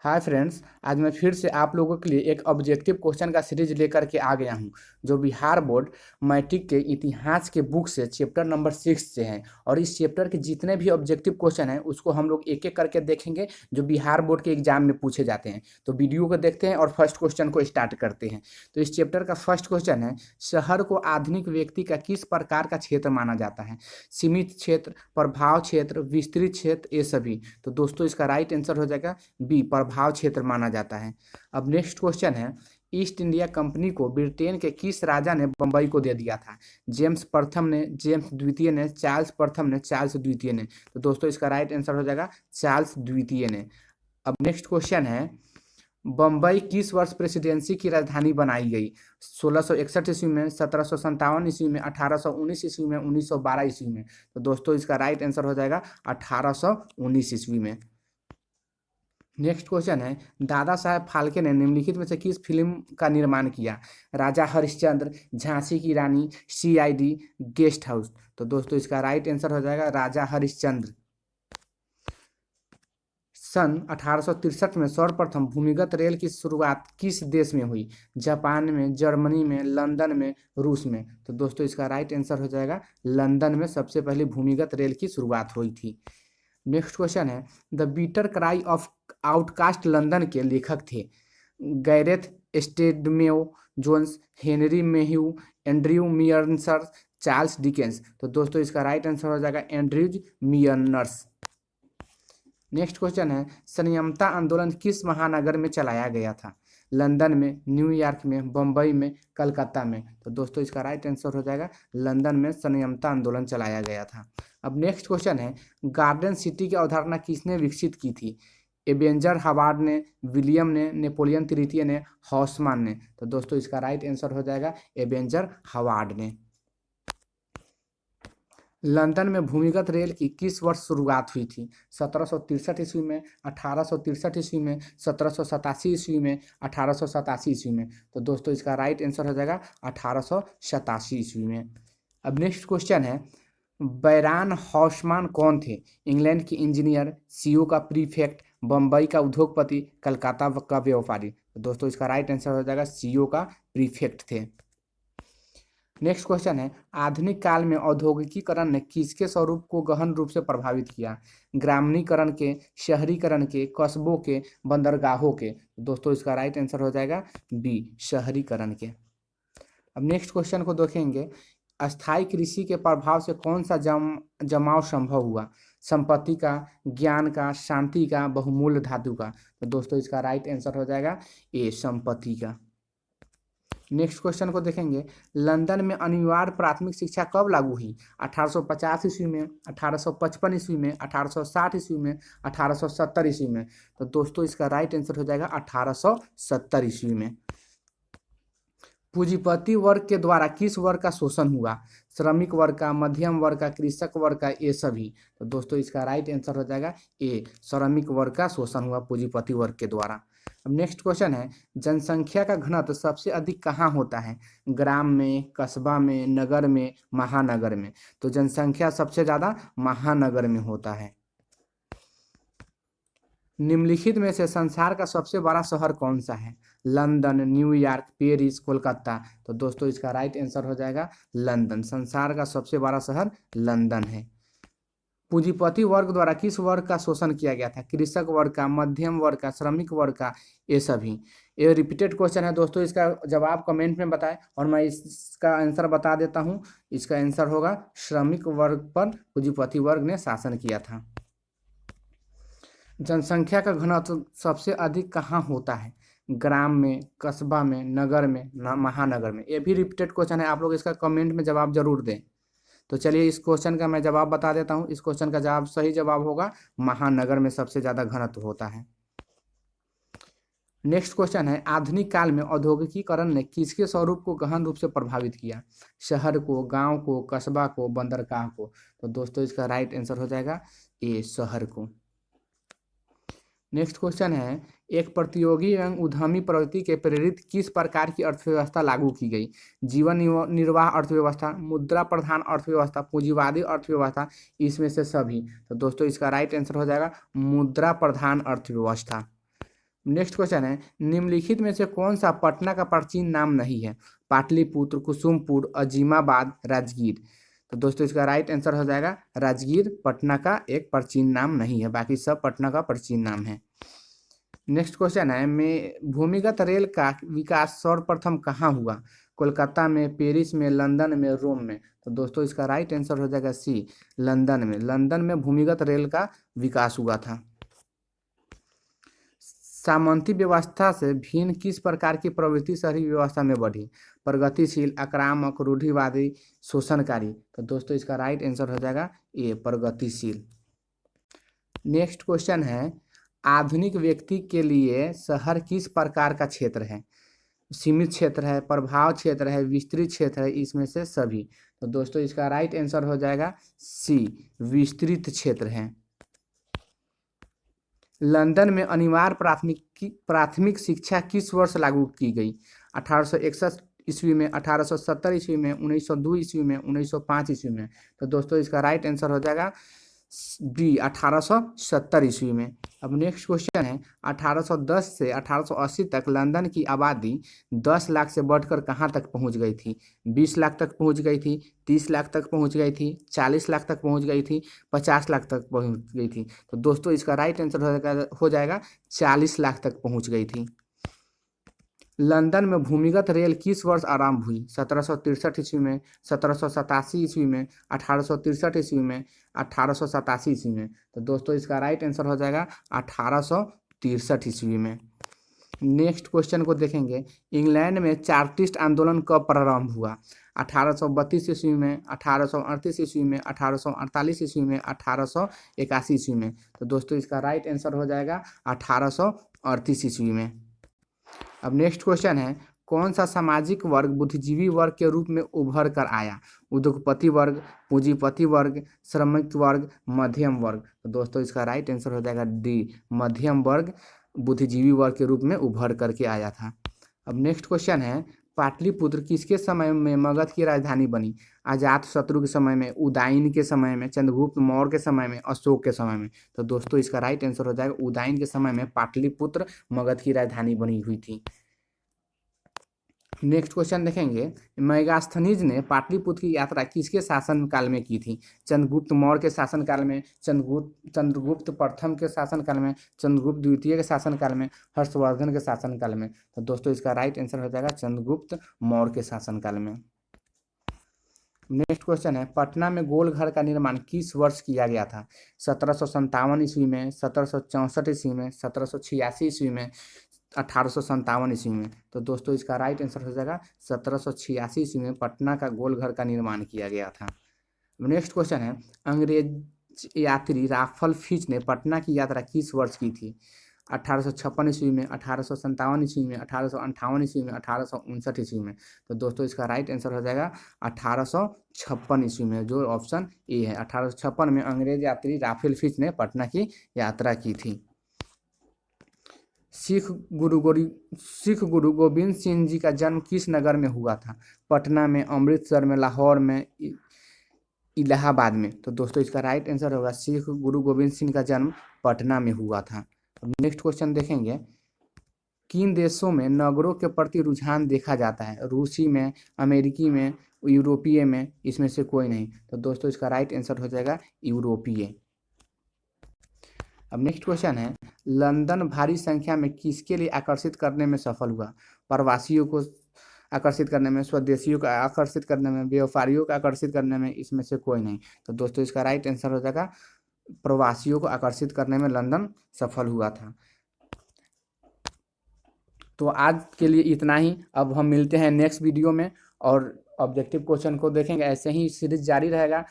Hi friends, आज मैं फिर से आप लोगों के लिए एक ऑब्जेक्टिव क्वेश्चन का सीरीज लेकर के आ गया हूं, जो बिहार बोर्ड मैट्रिक के इतिहास के बुक से चैप्टर नंबर 6 से हैं। और इस चैप्टर के जितने भी ऑब्जेक्टिव क्वेश्चन हैं उसको हम लोग एक एक करके देखेंगे, जो बिहार बोर्ड के एग्जाम में पूछे जाते हैं। तो वीडियो को देखते हैं और फर्स्ट क्वेश्चन को स्टार्ट करते हैं। तो इस चैप्टर का फर्स्ट क्वेश्चन है, शहर को आधुनिक व्यक्ति का किस प्रकार का क्षेत्र माना जाता है? सीमित क्षेत्र, प्रभाव क्षेत्र, विस्तृत क्षेत्र, ये सभी। तो दोस्तों इसका राइट आंसर हो जाएगा बी, प्रभाव क्षेत्र माना जाता है। अब नेक्स्ट क्वेश्चन है, ईस्ट इंडिया कंपनी को ब्रिटेन के किस राजा ने बंबई को दे दिया था? जेम्स प्रथम ने, जेम्स द्वितीय ने, चार्ल्स प्रथम ने, चार्ल्स द्वितीय ने। तो दोस्तों इसका राइट आंसर हो जाएगा चार्ल्स द्वितीय ने। अब नेक्स्ट क्वेश्चन है, बम्बई किस वर्ष प्रेसिडेंसी की राजधानी बनाई गई? 1661 ईस्वी में, 1757 ईस्वी में, 1819 ईस्वी में, 1912 ईस्वी में। तो दोस्तों इसका राइट आंसर हो जाएगा 1819 ईस्वी में। नेक्स्ट क्वेश्चन है, दादा साहेब फाल्के ने निम्नलिखित में से किस फिल्म का निर्माण किया? राजा हरिश्चंद्र, झांसी की रानी, सीआईडी, गेस्ट हाउस। तो दोस्तों इसका राइट आंसर हो जाएगा राजा हरिश्चंद्र। सन 1863 में सर्वप्रथम भूमिगत रेल की शुरुआत किस देश में हुई? जापान में, जर्मनी में, लंदन में, रूस में। तो दोस्तों इसका राइट आंसर हो जाएगा लंदन में सबसे पहले भूमिगत रेल की शुरुआत हुई थी। नेक्स्ट क्वेश्चन है, the bitter cry of outcast London के लेखक थे? Gareth Stedman Jones, Henry Mayhew, Andrew Mearns, Charles Dickens. तो दोस्तों इसका राइट आंसर हो जाएगा एंड्रयूज मियर्नर्स। नेक्स्ट क्वेश्चन है, संयमता आंदोलन किस महानगर में चलाया गया था? लंदन में, न्यूयॉर्क में, बम्बई में, कलकत्ता में। तो दोस्तों इसका राइट आंसर हो जाएगा लंदन में संयमता आंदोलन चलाया गया था। अब नेक्स्ट क्वेश्चन है, गार्डन सिटी की अवधारणा किसने विकसित की थी? एबेंजर हवार्ड ने, विलियम ने, नेपोलियन तृतीय ने, हॉसमान ने। तो दोस्तों इसका राइट आंसर हो जाएगा एबेंजर हवार्ड ने। लंदन में भूमिगत रेल की किस वर्ष शुरुआत हुई थी? 1763 ईस्वी में, 1863 ईस्वी में, 1787 ईस्वी में, 1887 ईस्वी में। तो दोस्तों इसका राइट आंसर हो जाएगा 1887 ईस्वी में। अब नेक्स्ट क्वेश्चन है, बैरान हॉसमान कौन थे? इंग्लैंड के इंजीनियर, सीओ का प्रीफेक्ट, बम्बई का उद्योगपति, कलकत्ता का व्यापारी। तो दोस्तों इसका राइट आंसर हो जाएगा सीओ का प्रीफेक्ट थे। नेक्स्ट क्वेश्चन है, आधुनिक काल में औद्योगिकीकरण ने किसके स्वरूप को गहन रूप से प्रभावित किया? ग्रामीणीकरण के, शहरीकरण के, कस्बों के, बंदरगाहों के। दोस्तों इसका राइट आंसर हो जाएगा बी, शहरीकरण के। अब नेक्स्ट क्वेश्चन को देखेंगे, अस्थायी कृषि के प्रभाव से कौन सा जमाव संभव हुआ? संपत्ति का, ज्ञान का, शांति का, बहुमूल्य धातु का। तो दोस्तों इसका राइट आंसर हो जाएगा ए, संपत्ति का। नेक्स्ट क्वेश्चन को देखेंगे, लंदन में अनिवार्य प्राथमिक शिक्षा कब लागू हुई? 1850 ईस्वी में, 1855 ईस्वी में, 1860 ईस्वी में, 1870 ईस्वी में। तो दोस्तों इसका राइट आंसर हो जाएगा 1870 ईस्वी में। पूंजीपति वर्ग के द्वारा किस वर्ग का शोषण हुआ? श्रमिक वर्ग का, मध्यम वर्ग का, कृषक वर्ग का, ये सभी। तो दोस्तों इसका राइट आंसर हो जाएगा ए, श्रमिक वर्ग का शोषण हुआ पूंजीपति वर्ग के द्वारा। अब नेक्स्ट क्वेश्चन है, जनसंख्या का घनत्व सबसे अधिक कहाँ होता है? ग्राम में, कस्बा में, नगर में, महानगर में। तो जनसंख्या सबसे ज्यादा महानगर में होता है। निम्नलिखित में से संसार का सबसे बड़ा शहर कौन सा है? London, New York, Paris, Kolkata. तो दोस्तों इसका राइट आंसर हो जाएगा लंदन। संसार का सबसे बड़ा शहर लंदन है। पूंजीपति वर्ग द्वारा किस वर्ग का शोषण किया गया था? कृषक वर्ग का, मध्यम वर्ग का, श्रमिक वर्ग का, ये सभी। ये रिपीटेड क्वेश्चन है दोस्तों, इसका जवाब कमेंट में बताएं और मैं इसका आंसर बता देता हूँ। इसका आंसर होगा श्रमिक वर्ग पर पूंजीपति वर्ग ने शासन किया था। जनसंख्या का घनत्व सबसे अधिक कहाँ होता है? ग्राम में, कस्बा में, नगर में, महानगर में। ये भी रिपीटेड क्वेश्चन है, आप लोग इसका कमेंट में जवाब जरूर दें। तो चलिए इस क्वेश्चन का मैं जवाब बता देता हूँ। इस क्वेश्चन का जवाब, सही जवाब होगा महानगर में सबसे ज्यादा घनत्व होता है। नेक्स्ट क्वेश्चन है, आधुनिक काल में औद्योगिकीकरण ने किसके स्वरूप को गहन रूप से प्रभावित किया? शहर को, गांव को, कस्बा को, बंदरगाह को। तो दोस्तों इसका राइट आंसर हो जाएगा ए, शहर को। नेक्स्ट क्वेश्चन है, एक प्रतियोगी एवं उद्यमी प्रवृत्ति के प्रेरित किस प्रकार की अर्थव्यवस्था लागू की गई? जीवन निर्वाह अर्थव्यवस्था, मुद्रा प्रधान अर्थव्यवस्था, पूंजीवादी अर्थव्यवस्था, इसमें से सभी। तो दोस्तों इसका राइट आंसर हो जाएगा मुद्रा प्रधान अर्थव्यवस्था। नेक्स्ट क्वेश्चन है, निम्नलिखित में से कौन सा पटना का प्राचीन नाम नहीं है? पाटलिपुत्र, कुसुमपुर, अजीमाबाद, राजगीर। तो दोस्तों इसका राइट आंसर हो जाएगा राजगीर पटना का एक प्राचीन नाम नहीं है, बाकी सब पटना का प्राचीन नाम है। नेक्स्ट क्वेश्चन है, में भूमिगत रेल का विकास सर्वप्रथम कहाँ हुआ? कोलकाता में, पेरिस में, लंदन में, रोम में। तो दोस्तों इसका राइट आंसर हो जाएगा सी, लंदन में। लंदन में भूमिगत रेल का विकास हुआ था। सामंती व्यवस्था से भिन्न किस प्रकार की प्रवृत्ति शहरी व्यवस्था में बढ़ी? प्रगतिशील, आक्रामक, रूढ़िवादी, शोषणकारी। तो दोस्तों इसका राइट आंसर हो जाएगा ए, प्रगतिशील। नेक्स्ट क्वेश्चन है, आधुनिक व्यक्ति के लिए शहर किस प्रकार का क्षेत्र है? सीमित क्षेत्र है, प्रभाव क्षेत्र है, विस्तृत क्षेत्र है, इसमें से सभी। तो दोस्तों इसका राइट आंसर हो जाएगा सी, विस्तृत क्षेत्र है। लंदन में अनिवार्य प्राथमिक शिक्षा किस वर्ष लागू की गई? 1861 ईस्वी में, 1870 ईस्वी में, 1902 ईस्वी में, 1905 ईस्वी में। तो दोस्तों इसका राइट आंसर हो जाएगा डी, 1870 ईस्वी में। अब नेक्स्ट क्वेश्चन है, 1810 से 1880 तक लंदन की आबादी 10 लाख से बढ़कर कहाँ तक पहुँच गई थी? 20 लाख तक पहुँच गई थी, 30 लाख तक पहुँच गई थी, 40 लाख तक पहुँच गई थी, 50 लाख तक पहुँच गई थी। तो दोस्तों इसका राइट आंसर हो जाएगा 40 लाख तक पहुँच गई थी। लंदन में भूमिगत रेल किस वर्ष आरंभ हुई? 1763 ईस्वी में, 1787 ईस्वी में, 1863 ईस्वी में, 1887 ईस्वी में। तो दोस्तों इसका राइट आंसर हो जाएगा 1863 ईस्वी में। नेक्स्ट क्वेश्चन को देखेंगे, इंग्लैंड में चार्टिस्ट आंदोलन कब प्रारंभ हुआ? 1832 ईस्वी में, 1838 ईस्वी में, 1848 ईस्वी में, 1881 ईस्वी में। तो दोस्तों इसका राइट आंसर हो जाएगा 1838 ईस्वी में। अब नेक्स्ट क्वेश्चन है, कौन सा सामाजिक वर्ग बुद्धिजीवी वर्ग के रूप में उभर कर आया? उद्योगपति वर्ग, पूंजीपति वर्ग, श्रमिक वर्ग, मध्यम वर्ग। तो दोस्तों इसका राइट आंसर हो जाएगा डी, मध्यम वर्ग बुद्धिजीवी वर्ग के रूप में उभर करके आया था। अब नेक्स्ट क्वेश्चन है, पाटलिपुत्र किसके समय में मगध की राजधानी बनी? अजातशत्रु के समय में, उदयन के समय में, चंद्रगुप्त मौर्य के समय में, अशोक के समय में। तो दोस्तों इसका राइट आंसर हो जाएगा उदयन के समय में पाटलिपुत्र मगध की राजधानी बनी हुई थी। नेक्स्ट क्वेश्चन देखेंगे, मेगास्थनीज ने पाटलिपुत्र की यात्रा किसके शासन काल में की थी? चंद्रगुप्त मौर्य के शासन काल में, चंद्रगुप्त प्रथम के शासन काल में, चंद्रगुप्त द्वितीय के शासन काल में, हर्षवर्धन के शासन काल में। तो दोस्तों इसका राइट आंसर हो जाएगा चंद्रगुप्त मौर्य के शासन काल में। नेक्स्ट क्वेश्चन है, पटना में गोलघर का निर्माण किस वर्ष किया गया था? 1757 ईस्वी में, 1764 ईस्वी में, 1786 ईस्वी में, 1857 ईस्वी में। तो दोस्तों इसका राइट आंसर हो जाएगा 1786 ईस्वी में पटना का गोलघर का निर्माण किया गया था। नेक्स्ट क्वेश्चन है, अंग्रेज यात्री राफल फिच ने पटना की यात्रा किस वर्ष की थी? 1856 ईस्वी में, 1857 ईस्वी में, 1858 ईस्वी में, 1859 ईस्वी में। तो दोस्तों इसका राइट आंसर हो जाएगा 1856 ईस्वी में, जो ऑप्शन ए है। 1856 में अंग्रेज यात्री राफेल फिच ने पटना की यात्रा की थी। सिख गुरु गोविंद सिंह जी का जन्म किस नगर में हुआ था? पटना में, अमृतसर में, लाहौर में, इलाहाबाद में। तो दोस्तों इसका राइट आंसर होगा सिख गुरु गोविंद सिंह का जन्म पटना में हुआ था। अब नेक्स्ट क्वेश्चन देखेंगे, किन देशों में नगरों के प्रति रुझान देखा जाता है? रूसी में, अमेरिकी में, यूरोपीय में, इसमें से कोई नहीं। तो दोस्तों इसका राइट आंसर हो जाएगा यूरोपीय। अब नेक्स्ट क्वेश्चन है, लंदन भारी संख्या में किसके लिए आकर्षित करने में सफल हुआ? प्रवासियों को आकर्षित करने में, स्वदेशियों को आकर्षित करने में, व्यापारियों को आकर्षित करने में, इसमें से कोई नहीं। तो दोस्तों इसका राइट आंसर हो जाएगा प्रवासियों को आकर्षित करने में लंदन सफल हुआ था। तो आज के लिए इतना ही। अब हम मिलते हैं नेक्स्ट वीडियो में और ऑब्जेक्टिव क्वेश्चन को देखेंगे। ऐसे ही सीरीज जारी रहेगा।